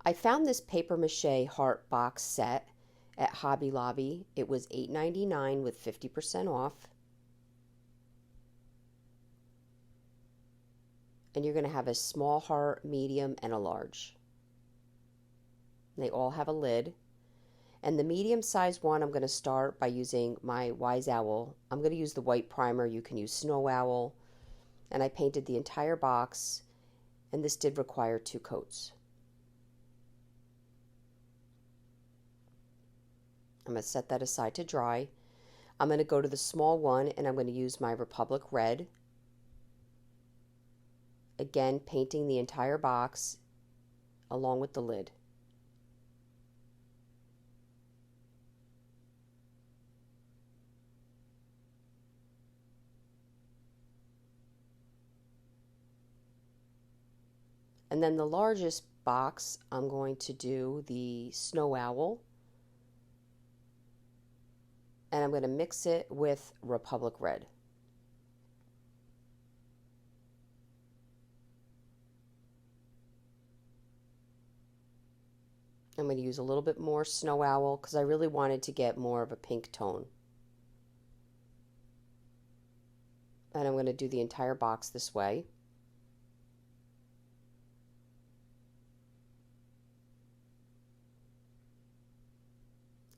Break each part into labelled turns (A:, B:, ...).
A: I found this paper mache heart box set at Hobby Lobby. It was $8.99 with 50% off. And you're going to have a small heart, medium, and a large. They all have a lid. And the medium size one, I'm going to start by using my Wise Owl. I'm going to use the white primer. You can use Snow Owl. And I painted the entire box. And this did require 2 coats. I'm going to set that aside to dry. I'm going to go to the small one and I'm going to use my Republic Red. Again, painting the entire box along with the lid. And then the largest box, I'm going to do the Snow Owl. And I'm going to mix it with Republic Red. I'm going to use a little bit more Snow Owl because I really wanted to get more of a pink tone. And I'm going to do the entire box this way.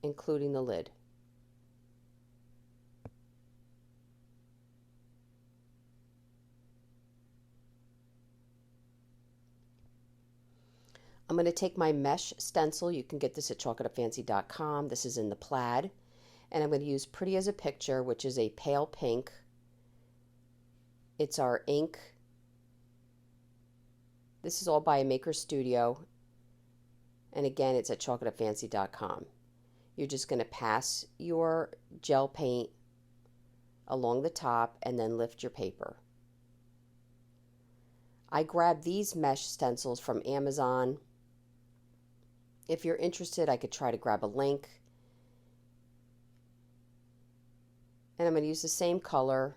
A: Including the lid. I'm going to take my mesh stencil. You can get this at chalkitupfancy.com. This is in the plaid. And I'm going to use Pretty as a Picture, which is a pale pink. It's our ink. This is all by a Maker Studio. And again, it's at chalkitupfancy.com. You're just going to pass your gel paint along the top and then lift your paper. I grabbed these mesh stencils from Amazon. If you're interested, I could try to grab a link. And I'm going to use the same color.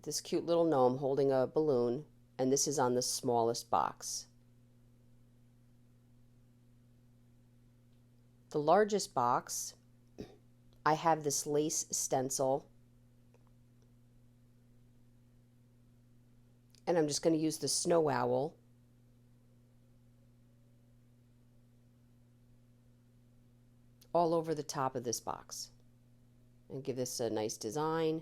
A: This cute little gnome holding a balloon, and this is on the smallest box. The largest box, I have this lace stencil. And I'm just going to use the Snow Owl. All over the top of this box. And give this a nice design.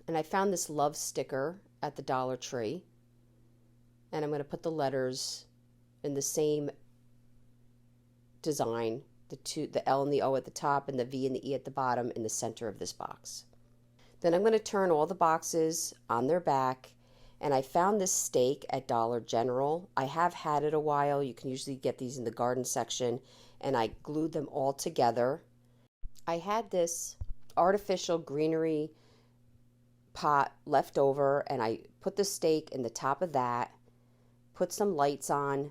A: And I found this love sticker at the Dollar Tree. And I'm going to put the letters in the same design. The L and the O at the top and the V and the E at the bottom in the center of this box. Then I'm going to turn all the boxes on their back, and I found this stake at Dollar General. I have had it a while. You can usually get these in the garden section, and I glued them all together. I had this artificial greenery pot left over, and I put the stake in the top of that, put some lights on,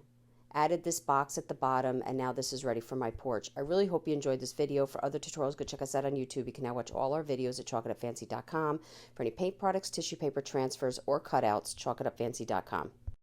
A: added this box at the bottom, and now this is ready for my porch. I really hope you enjoyed this video. For other tutorials, go check us out on YouTube. You can now watch all our videos at chalkitupfancy.com. For any paint products, tissue paper transfers, or cutouts, chalkitupfancy.com.